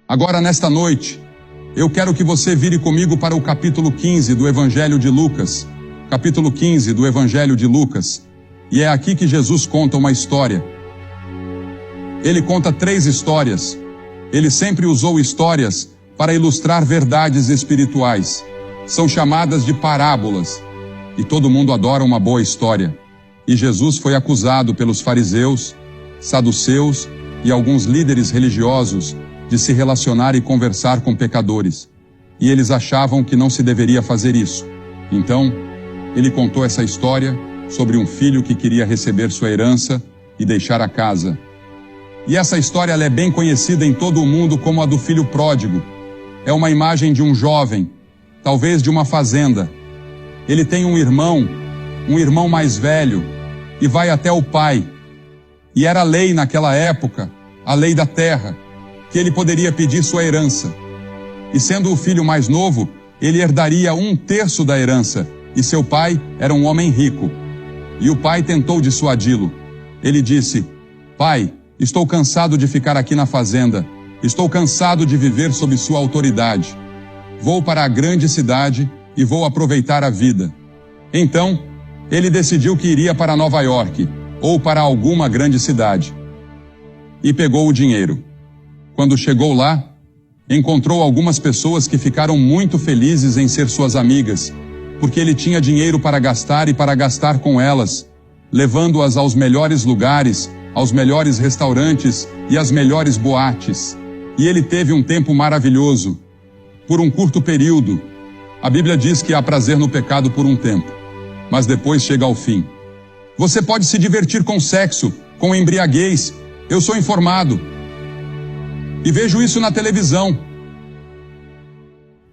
Agora, nesta noite, eu quero que você vire comigo para o capítulo 15 do Evangelho de Lucas. Capítulo 15 do Evangelho de Lucas. E é aqui que Jesus conta uma história. Ele conta 3 histórias. Ele sempre usou histórias para ilustrar verdades espirituais. São chamadas de parábolas. E todo mundo adora uma boa história. E Jesus foi acusado pelos fariseus, saduceus e alguns líderes religiosos de se relacionar e conversar com pecadores. E eles achavam que não se deveria fazer isso. Então, ele contou essa história sobre um filho que queria receber sua herança e deixar a casa. E essa história ela é bem conhecida em todo o mundo como a do filho pródigo. É uma imagem de um jovem, talvez de uma fazenda. Ele tem um irmão mais velho, e vai até o pai. E era lei naquela época, a lei da terra, que ele poderia pedir sua herança. E sendo o filho mais novo, ele herdaria 1/3 da herança, e seu pai era um homem rico. E o pai tentou dissuadi-lo. Ele disse: "Pai, estou cansado de ficar aqui na fazenda. Estou cansado de viver sob sua autoridade. Vou para a grande cidade e vou aproveitar a vida." Então, ele decidiu que iria para Nova York, ou para alguma grande cidade. E pegou o dinheiro. Quando chegou lá, encontrou algumas pessoas que ficaram muito felizes em ser suas amigas, porque ele tinha dinheiro para gastar e para gastar com elas, levando-as aos melhores lugares, aos melhores restaurantes e às melhores boates. E ele teve um tempo maravilhoso, por um curto período. A Bíblia diz que há prazer no pecado por um tempo, mas depois chega ao fim. Você pode se divertir com sexo, com embriaguez. Eu sou informado. E vejo isso na televisão.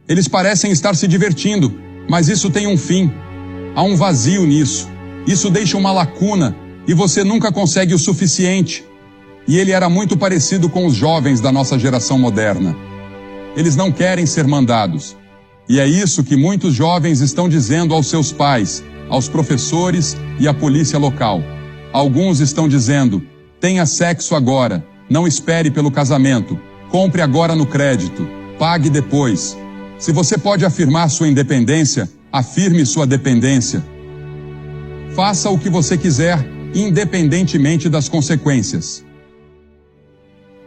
Eles parecem estar se divertindo, mas isso tem um fim. Há um vazio nisso. Isso deixa uma lacuna e você nunca consegue o suficiente. E ele era muito parecido com os jovens da nossa geração moderna. Eles não querem ser mandados. E é isso que muitos jovens estão dizendo aos seus pais, aos professores e à polícia local. Alguns estão dizendo: tenha sexo agora, não espere pelo casamento, compre agora no crédito, pague depois. Se você pode afirmar sua independência, afirme sua dependência. Faça o que você quiser, independentemente das consequências.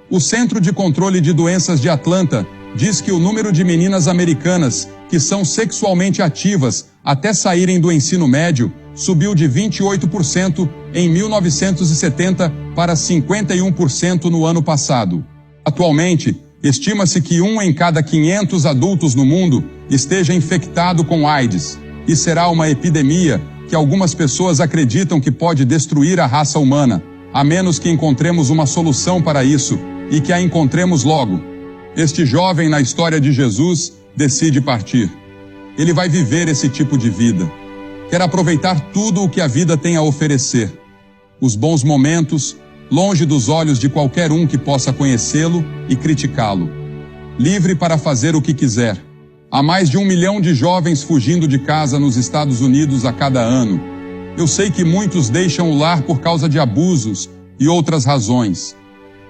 O Centro de Controle de Doenças de Atlanta diz que o número de meninas americanas que são sexualmente ativas até saírem do ensino médio subiu de 28% em 1970 para 51% no ano passado. Atualmente, estima-se que 1 em cada 500 adultos no mundo esteja infectado com AIDS, e será uma epidemia que algumas pessoas acreditam que pode destruir a raça humana, a menos que encontremos uma solução para isso, e que a encontremos logo. Este jovem na história de Jesus decide partir. Ele vai viver esse tipo de vida. Quer aproveitar tudo o que a vida tem a oferecer. Os bons momentos, longe dos olhos de qualquer um que possa conhecê-lo e criticá-lo. Livre para fazer o que quiser. Há mais de 1 milhão de jovens fugindo de casa nos Estados Unidos a cada ano. Eu sei que muitos deixam o lar por causa de abusos e outras razões.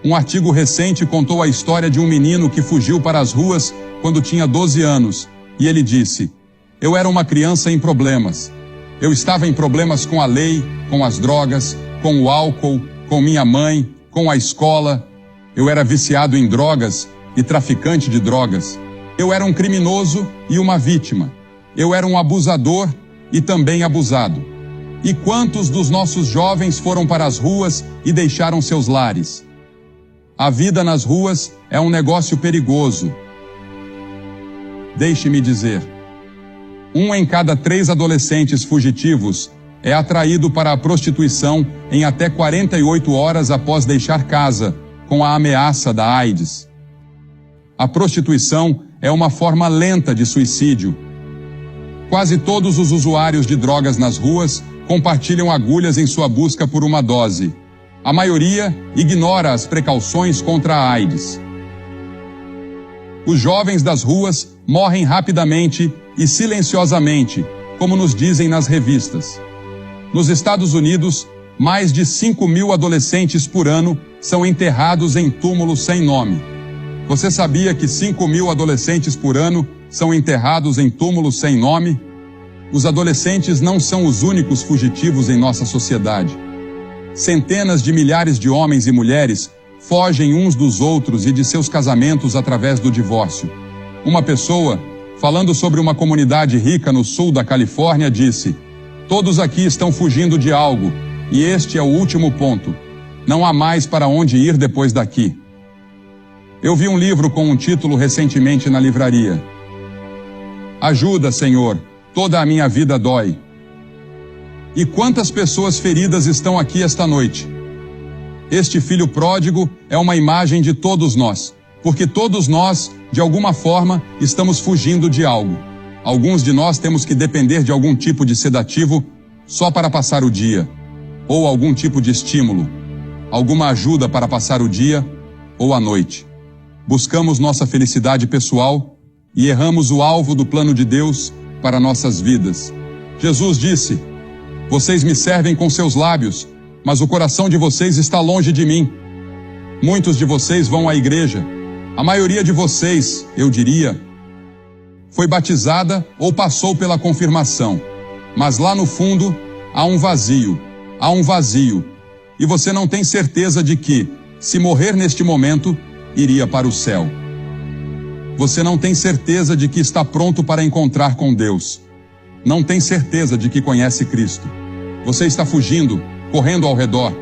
Um artigo recente contou a história de um menino que fugiu para as ruas quando tinha 12 anos, e ele disse: "Eu era uma criança em problemas. Eu estava em problemas com a lei, com as drogas, com o álcool, com minha mãe, com a escola. Eu era viciado em drogas e traficante de drogas. Eu era um criminoso e uma vítima. Eu era um abusador e também abusado. E quantos dos nossos jovens foram para as ruas e deixaram seus lares? A vida nas ruas é um negócio perigoso. Deixe-me dizer, 1 em cada 3 adolescentes fugitivos é atraído para a prostituição em até 48 horas após deixar casa, com a ameaça da AIDS. A prostituição é uma forma lenta de suicídio. Quase todos os usuários de drogas nas ruas compartilham agulhas em sua busca por uma dose. A maioria ignora as precauções contra a AIDS. Os jovens das ruas morrem rapidamente e silenciosamente, como nos dizem nas revistas. Nos Estados Unidos, mais de 5.000 adolescentes por ano são enterrados em túmulos sem nome. Você sabia que 5.000 adolescentes por ano são enterrados em túmulos sem nome? Os adolescentes não são os únicos fugitivos em nossa sociedade. Centenas de milhares de homens e mulheres fogem uns dos outros e de seus casamentos através do divórcio. Uma pessoa, falando sobre uma comunidade rica no sul da Califórnia, disse: "Todos aqui estão fugindo de algo, e este é o último ponto. Não há mais para onde ir depois daqui." Eu vi um livro com um título recentemente na livraria. "Ajuda, Senhor, toda a minha vida dói." E quantas pessoas feridas estão aqui esta noite? Este filho pródigo é uma imagem de todos nós, porque todos nós, de alguma forma, estamos fugindo de algo. Alguns de nós temos que depender de algum tipo de sedativo só para passar o dia, ou algum tipo de estímulo, alguma ajuda para passar o dia ou a noite. Buscamos nossa felicidade pessoal e erramos o alvo do plano de Deus para nossas vidas. Jesus disse: "Vocês me servem com seus lábios, mas o coração de vocês está longe de mim." Muitos de vocês vão à igreja. A maioria de vocês, eu diria, foi batizada ou passou pela confirmação. Mas lá no fundo, há um vazio. E você não tem certeza de que, se morrer neste momento, iria para o céu. Você não tem certeza de que está pronto para encontrar com Deus. Não tem certeza de que conhece Cristo. Você está fugindo, correndo ao redor.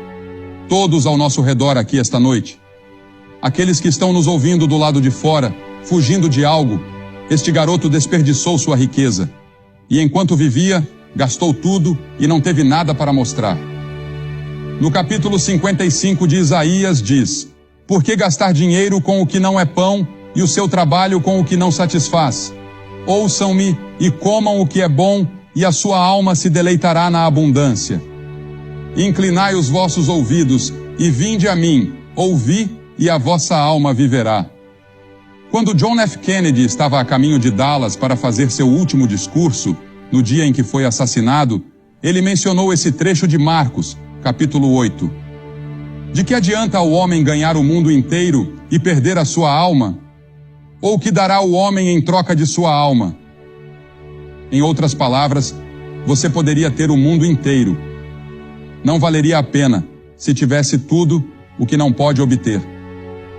Todos ao nosso redor aqui esta noite. Aqueles que estão nos ouvindo do lado de fora, fugindo de algo. Este garoto desperdiçou sua riqueza. E enquanto vivia, gastou tudo e não teve nada para mostrar. No capítulo 55 de Isaías diz: "Por que gastar dinheiro com o que não é pão e o seu trabalho com o que não satisfaz? Ouçam-me e comam o que é bom, e a sua alma se deleitará na abundância. Inclinai os vossos ouvidos e vinde a mim, ouvi, e a vossa alma viverá." Quando John F. Kennedy estava a caminho de Dallas para fazer seu último discurso, no dia em que foi assassinado, ele mencionou esse trecho de Marcos, capítulo 8. "De que adianta ao homem ganhar o mundo inteiro e perder a sua alma? Ou o que dará o homem em troca de sua alma?" Em outras palavras, você poderia ter o mundo inteiro. Não valeria a pena se tivesse tudo o que não pode obter.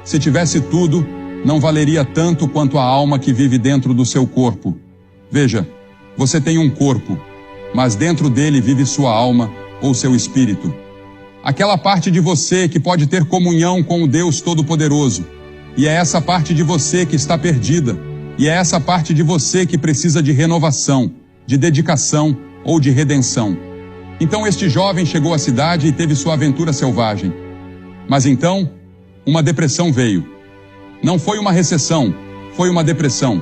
Se tivesse tudo, não valeria tanto quanto a alma que vive dentro do seu corpo. Veja, você tem um corpo, mas dentro dele vive sua alma ou seu espírito. Aquela parte de você que pode ter comunhão com o Deus Todo-Poderoso. E é essa parte de você que está perdida. E é essa parte de você que precisa de renovação, de dedicação ou de redenção. Então este jovem chegou à cidade e teve sua aventura selvagem. Mas então, uma depressão veio. Não foi uma recessão, foi uma depressão.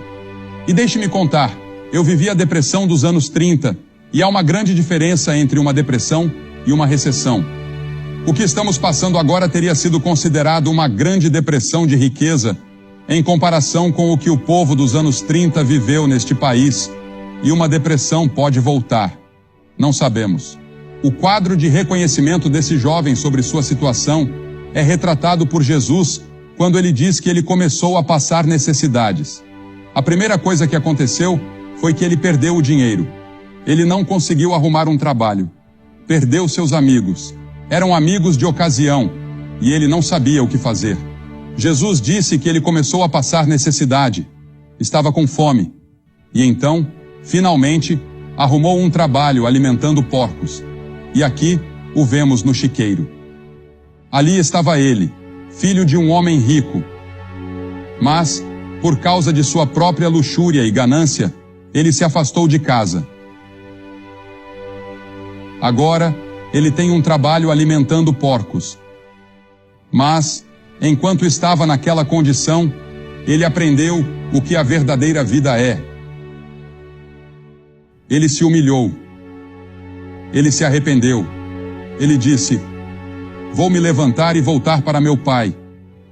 E deixe-me contar, eu vivi a depressão dos anos 30, e há uma grande diferença entre uma depressão e uma recessão. O que estamos passando agora teria sido considerado uma grande depressão de riqueza em comparação com o que o povo dos anos 30 viveu neste país, e uma depressão pode voltar. Não sabemos. O quadro de reconhecimento desse jovem sobre sua situação é retratado por Jesus quando ele diz que ele começou a passar necessidades. A primeira coisa que aconteceu foi que ele perdeu o dinheiro. Ele não conseguiu arrumar um trabalho. Perdeu seus amigos. Eram amigos de ocasião, e ele não sabia o que fazer. Jesus disse que ele começou a passar necessidade. Estava com fome. E então, finalmente, arrumou um trabalho alimentando porcos. E aqui o vemos no chiqueiro. Ali estava ele, filho de um homem rico. Mas, por causa de sua própria luxúria e ganância, ele se afastou de casa. Agora, ele tem um trabalho alimentando porcos. Mas, enquanto estava naquela condição, ele aprendeu o que a verdadeira vida é. Ele se humilhou. Ele se arrependeu. Ele disse: "Vou me levantar e voltar para meu pai.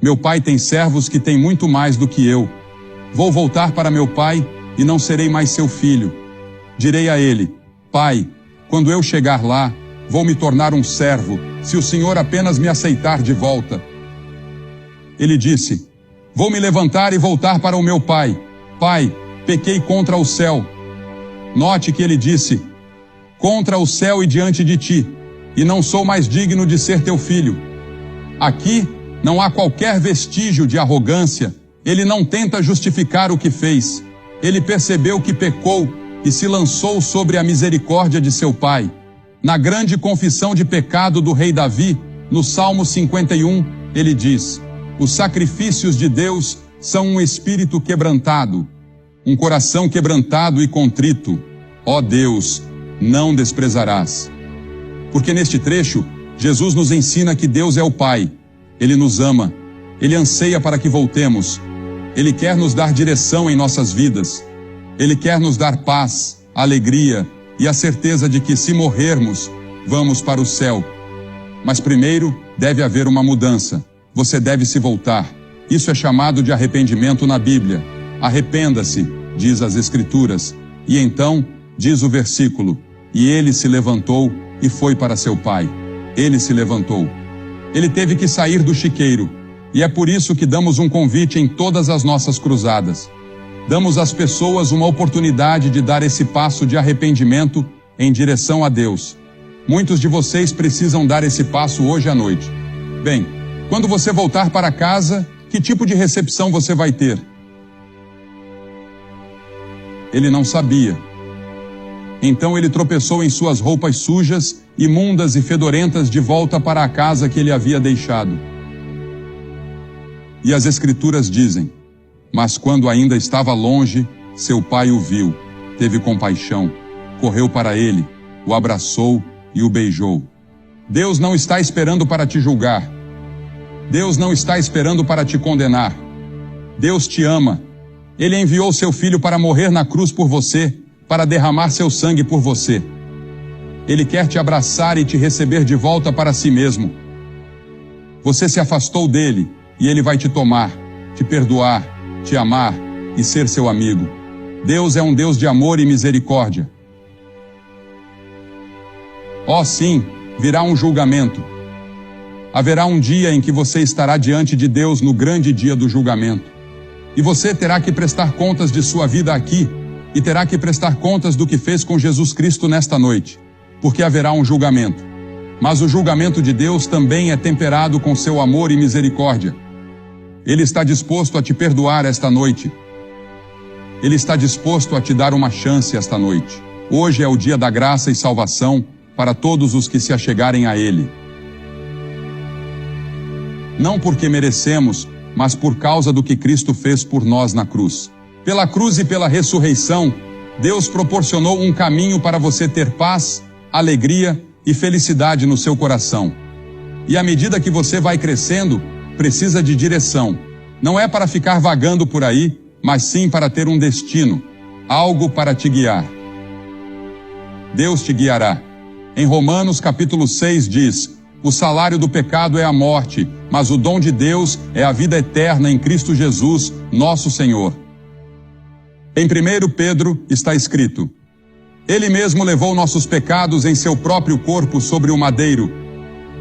Meu pai tem servos que têm muito mais do que eu. Vou voltar para meu pai e não serei mais seu filho. Direi a ele: Pai, quando eu chegar lá, vou me tornar um servo, se o Senhor apenas me aceitar de volta." Ele disse: Vou me levantar e voltar para o meu pai. Pai, pequei contra o céu. Note que ele disse, contra o céu e diante de ti, e não sou mais digno de ser teu filho. Aqui não há qualquer vestígio de arrogância. Ele não tenta justificar o que fez. Ele percebeu que pecou e se lançou sobre a misericórdia de seu pai. Na grande confissão de pecado do rei Davi, no Salmo 51, ele diz, os sacrifícios de Deus são um espírito quebrantado, um coração quebrantado e contrito. Ó Deus, não desprezarás. Porque neste trecho, Jesus nos ensina que Deus é o Pai. Ele nos ama. Ele anseia para que voltemos. Ele quer nos dar direção em nossas vidas. Ele quer nos dar paz, alegria e a certeza de que, se morrermos, vamos para o céu. Mas primeiro deve haver uma mudança. Você deve se voltar. Isso é chamado de arrependimento na Bíblia. Arrependa-se, diz as Escrituras. E então, diz o versículo, e ele se levantou e foi para seu pai. Ele se levantou. Ele teve que sair do chiqueiro. E é por isso que damos um convite em todas as nossas cruzadas. Damos às pessoas uma oportunidade de dar esse passo de arrependimento em direção a Deus. Muitos de vocês precisam dar esse passo hoje à noite. Bem, quando você voltar para casa, que tipo de recepção você vai ter? Ele não sabia. Então ele tropeçou em suas roupas sujas, imundas e fedorentas de volta para a casa que ele havia deixado. E as Escrituras dizem, mas quando ainda estava longe, seu pai o viu, teve compaixão, correu para ele, o abraçou e o beijou. Deus não está esperando para te julgar. Deus não está esperando para te condenar. Deus te ama. Ele enviou seu filho para morrer na cruz por você, para derramar seu sangue por você. Ele quer te abraçar e te receber de volta para si mesmo. Você se afastou dele e ele vai te tomar, te perdoar, te amar e ser seu amigo. Deus é um Deus de amor e misericórdia. Oh, sim, virá um julgamento. Haverá um dia em que você estará diante de Deus no grande dia do julgamento. E você terá que prestar contas de sua vida aqui e terá que prestar contas do que fez com Jesus Cristo nesta noite, porque haverá um julgamento. Mas o julgamento de Deus também é temperado com seu amor e misericórdia. Ele está disposto a te perdoar esta noite. Ele está disposto a te dar uma chance esta noite. Hoje é o dia da graça e salvação para todos os que se achegarem a Ele. Não porque merecemos, mas por causa do que Cristo fez por nós na cruz. Pela cruz e pela ressurreição, Deus proporcionou um caminho para você ter paz, alegria e felicidade no seu coração. E à medida que você vai crescendo, precisa de direção. Não é para ficar vagando por aí, mas sim para ter um destino, algo para te guiar. Deus te guiará. Em Romanos capítulo 6 diz, o salário do pecado é a morte, mas o dom de Deus é a vida eterna em Cristo Jesus, nosso Senhor. Em 1 Pedro está escrito, Ele mesmo levou nossos pecados em seu próprio corpo sobre o madeiro,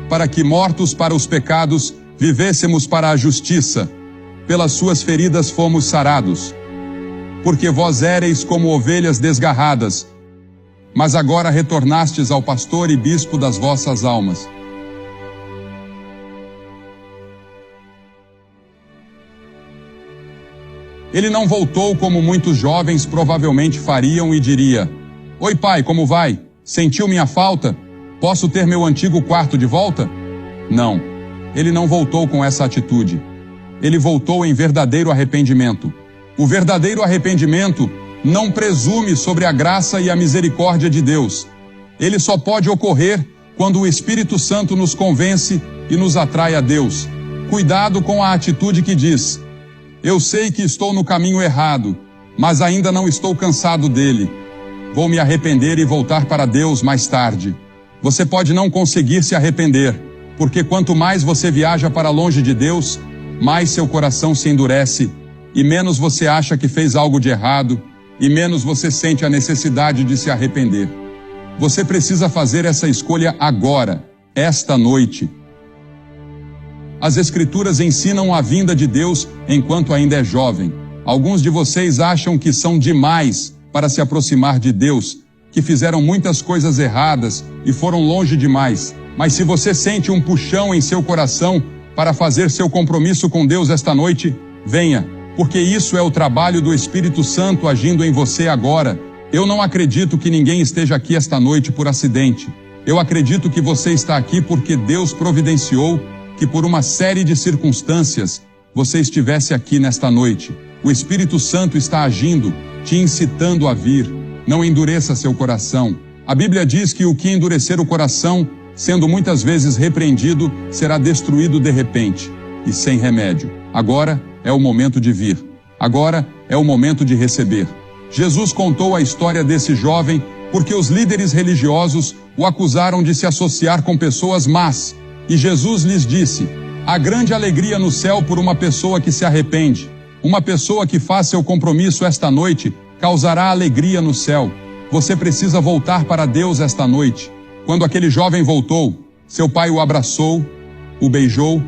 para que, mortos para os pecados, vivêssemos para a justiça. Pelas suas feridas fomos sarados. Porque vós éreis como ovelhas desgarradas, mas agora retornastes ao pastor e bispo das vossas almas. Ele não voltou como muitos jovens provavelmente fariam e diria, Oi pai, como vai? Sentiu minha falta? Posso ter meu antigo quarto de volta? Não, ele não voltou com essa atitude. Ele voltou em verdadeiro arrependimento. O verdadeiro arrependimento não presume sobre a graça e a misericórdia de Deus. Ele só pode ocorrer quando o Espírito Santo nos convence e nos atrai a Deus. Cuidado com a atitude que diz, eu sei que estou no caminho errado, mas ainda não estou cansado dele. Vou me arrepender e voltar para Deus mais tarde. Você pode não conseguir se arrepender, porque quanto mais você viaja para longe de Deus, mais seu coração se endurece, e menos você acha que fez algo de errado, e menos você sente a necessidade de se arrepender. Você precisa fazer essa escolha agora, esta noite. As Escrituras ensinam a vinda de Deus enquanto ainda é jovem. Alguns de vocês acham que são demais para se aproximar de Deus, que fizeram muitas coisas erradas e foram longe demais. Mas se você sente um puxão em seu coração para fazer seu compromisso com Deus esta noite, venha, porque isso é o trabalho do Espírito Santo agindo em você agora. Eu não acredito que ninguém esteja aqui esta noite por acidente. Eu acredito que você está aqui porque Deus providenciou que por uma série de circunstâncias você estivesse aqui nesta noite. O Espírito Santo está agindo, te incitando a vir. Não endureça seu coração. A Bíblia diz que o que endurecer o coração, sendo muitas vezes repreendido, será destruído de repente e sem remédio. Agora é o momento de vir. Agora é o momento de receber. Jesus contou a história desse jovem porque os líderes religiosos o acusaram de se associar com pessoas más. E Jesus lhes disse: há grande alegria no céu por uma pessoa que se arrepende. Uma pessoa que faz seu compromisso esta noite causará alegria no céu. Você precisa voltar para Deus esta noite. Quando aquele jovem voltou, seu pai o abraçou, o beijou,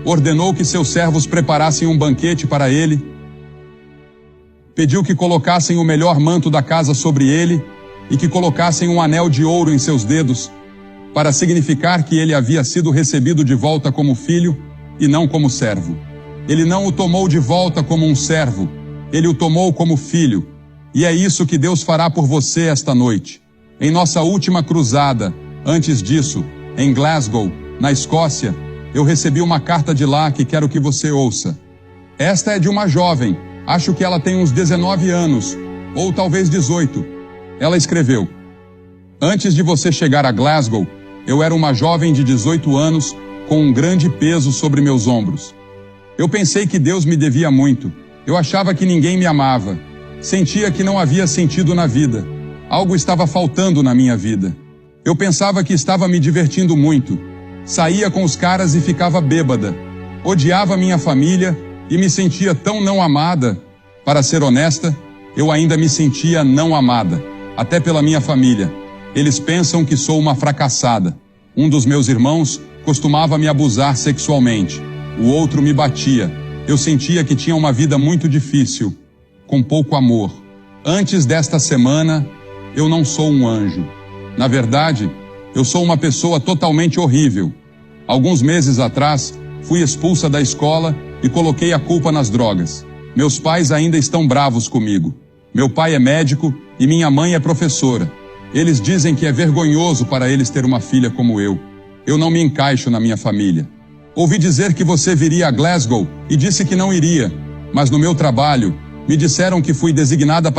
ordenou que seus servos preparassem um banquete para ele, pediu que colocassem o melhor manto da casa sobre ele e que colocassem um anel de ouro em seus dedos, para significar que ele havia sido recebido de volta como filho e não como servo. Ele não o tomou de volta como um servo, ele o tomou como filho. E é isso que Deus fará por você esta noite. Em nossa última cruzada, antes disso, em Glasgow, na Escócia, eu recebi uma carta de lá que quero que você ouça. Esta é de uma jovem, acho que ela tem uns 19 anos, ou talvez 18. Ela escreveu: antes de você chegar a Glasgow, eu era uma jovem de 18 anos com um grande peso sobre meus ombros. Eu pensei que Deus me devia muito. Eu achava que ninguém me amava. Sentia que não havia sentido na vida. Algo estava faltando na minha vida. Eu pensava que estava me divertindo muito. Saía com os caras e ficava bêbada. Odiava minha família e me sentia tão não amada. Para ser honesta, eu ainda me sentia não amada, até pela minha família. Eles pensam que sou uma fracassada. Um dos meus irmãos costumava me abusar sexualmente. O outro me batia. Eu sentia que tinha uma vida muito difícil, com pouco amor. Antes desta semana, eu não sou um anjo. Na verdade, eu sou uma pessoa totalmente horrível. Alguns meses atrás, fui expulsa da escola e coloquei a culpa nas drogas. Meus pais ainda estão bravos comigo. Meu pai é médico e minha mãe é professora. Eles dizem que é vergonhoso para eles ter uma filha como eu. Eu não me encaixo na minha família. Ouvi dizer que você viria a Glasgow e disse que não iria, mas no meu trabalho, me disseram que fui designada para